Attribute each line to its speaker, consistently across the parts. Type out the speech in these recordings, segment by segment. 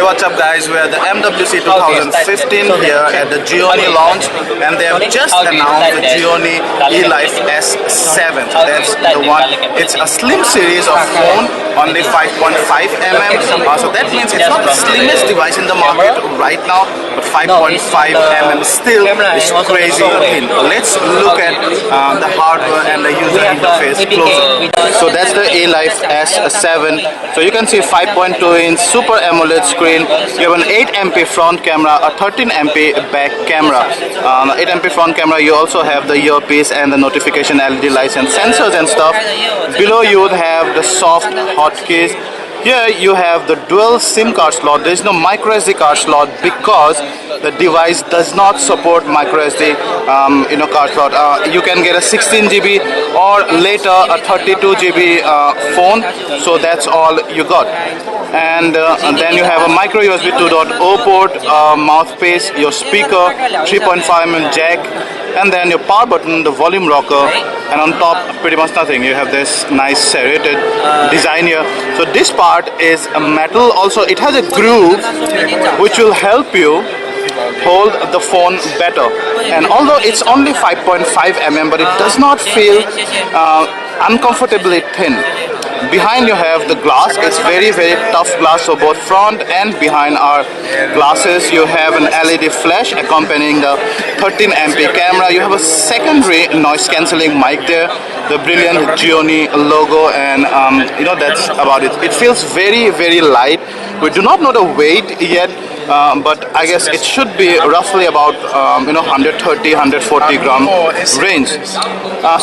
Speaker 1: what's up guys, we are at the MWC 2015 here at the Gionee launch, and they have just announced the Gionee eLife S7. That's the one. It's a slim series of phone, only 5.5mm. So that means it's not the slimmest device in the market right now, but 5.5mm still is crazy thin. Let's look at the hardware and the user interface closer. So that's the eLife S7. So you can see 5.2-inch Super AMOLED screen. You have an 8MP front camera, a 13MP back camera. 8MP front camera, you also have the earpiece and the notification LED lights and sensors and stuff. Below you would have the soft hotkeys. Here you have the dual SIM card slot. There is no micro SD card slot because the device does not support micro SD card slot. You can get a 16GB or later a 32GB phone. So that's all you got. And then you have a micro USB 2.0 port, mouthpiece, your speaker, 3.5mm jack, and then your power button, the volume rocker, and on top pretty much nothing. You have this nice serrated design here. So this part is a metal. Also it has a groove which will help you hold the phone better, and although it's only 5.5mm, but it does not feel uncomfortably thin. Behind you have the glass. It's very tough glass, so both front and behind are glasses. You have an LED flash accompanying the 13MP camera. You have a secondary noise cancelling mic there, the brilliant Gionee logo, and that's about it. It feels very light. We do not know the weight yet, but I guess it should be roughly about 130-140 gram range.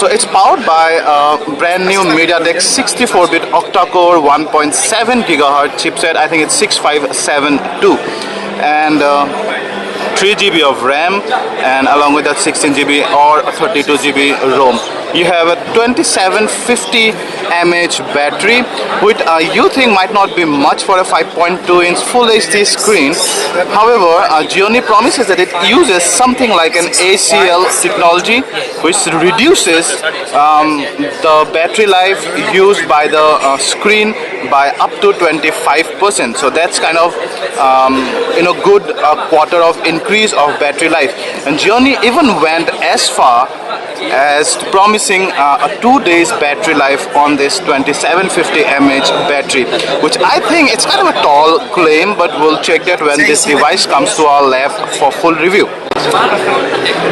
Speaker 1: So it's powered by a brand new MediaTek 64-bit octa-core 1.7 GHz chipset. I think it's 6572, and 3GB of RAM, and along with that 16GB or 32GB ROM. You have a 2750 mAh battery, which you think might not be much for a 5.2-inch Full HD screen. However, Gionee promises that it uses something like an ACL technology, which reduces the battery life used by the screen by up to 25%. So that's kind of good quarter of increase of battery life. And Gionee even went as far as promising a 2 days battery life on this 2750 mAh battery, which I think it's kind of a tall claim, but we'll check that when this device comes to our lab for full review.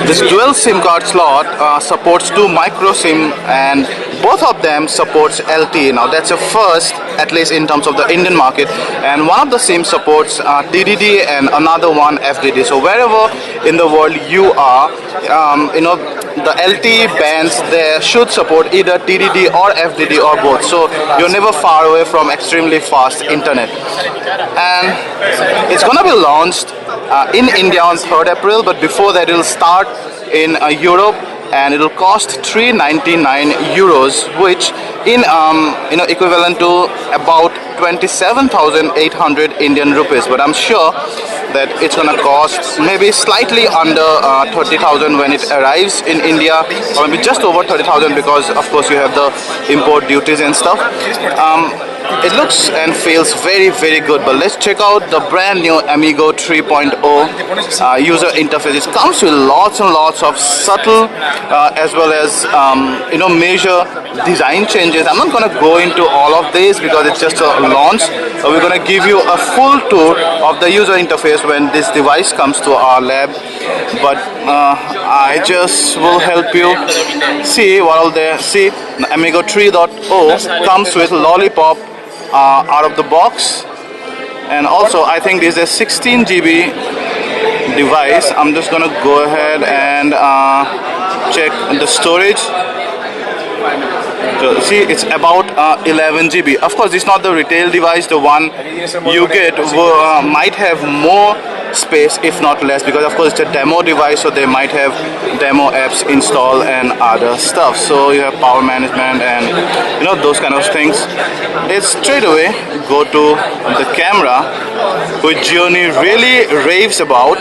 Speaker 1: This dual SIM card slot supports 2 micro SIM, and both of them supports LTE. Now that's a first, at least in terms of the Indian market, and one of the SIM supports TDD and another one FDD. So wherever in the world you are, the LTE bands there should support either TDD or FDD or both. So you're never far away from extremely fast internet. And it's gonna be launched in India on 3rd April, but before that it'll start in Europe, and it'll cost 399 euros, which in equivalent to about 27,800 Indian rupees. But I'm sure that it's gonna cost maybe slightly under 30,000 when it arrives in India, or maybe just over 30,000, because of course you have the import duties and stuff. It looks and feels very good, but let's check out the brand new Amigo 3.0 user interface. It comes with lots and lots of subtle as well as major design changes. I'm not going to go into all of this because it's just a launch. We're going to give you a full tour of the user interface when this device comes to our lab, but I just will help you see what all there. See, the Amigo 3.0 comes with Lollipop out of the box, and also I think this is a 16GB device. I'm just gonna go ahead and check the storage. So see, it's about 11GB. Of course, it's not the retail device. The one you get might have more space, if not less, because of course it's a demo device, so they might have demo apps installed and other stuff. So you have power management and those kind of things. Let's straight away go to the camera, which Gionee really raves about,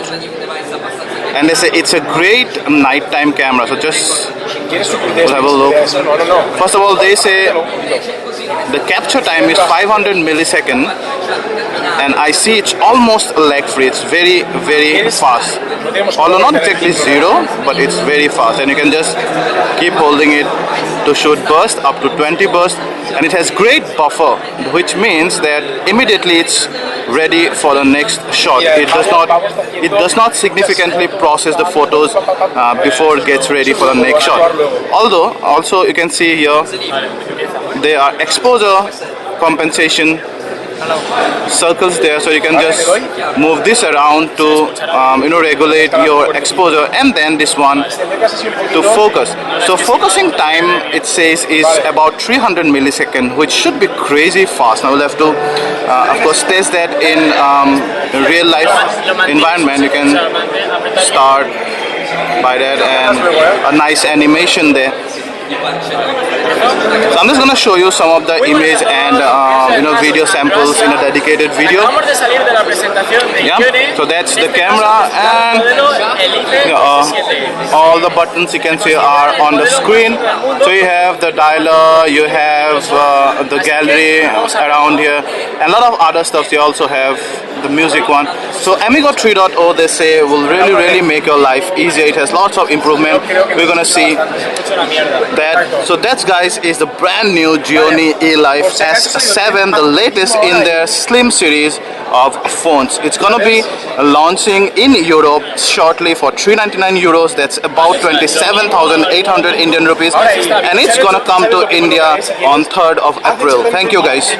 Speaker 1: and they say it's a great nighttime camera. So just have a look. First of all, they say the capture time is 500 millisecond, and I see it's almost lag free. It's very fast, although not exactly zero, but it's very fast, and you can just keep holding it to shoot burst up to 20 bursts, and it has great buffer, which means that immediately it's ready for the next shot. It does not significantly process the photos before it gets ready for the next shot. Although also you can see here there are exposure compensation circles there, so you can just move this around to regulate your exposure, and then this one to focus. So focusing time, it says, is about 300 milliseconds, which should be crazy fast. Now we'll have to of course test that in real life environment. You can start by that, and a nice animation there. So I'm just going to show you some of the image and video samples in a dedicated video. Yeah, so that's the camera, and all the buttons you can see are on the screen. So you have the dialer, you have the gallery around here, and a lot of other stuff. You also have the music one. So Amigo 3.0, they say, will really make your life easier. It has lots of improvement. We're gonna see that. So that, guys, is the brand new Gionee eLife S7, the latest in their slim series of phones. It's gonna be launching in Europe shortly for 399 euros. That's about 27,800 Indian rupees, and it's gonna come to India on 3rd of April. Thank you, guys.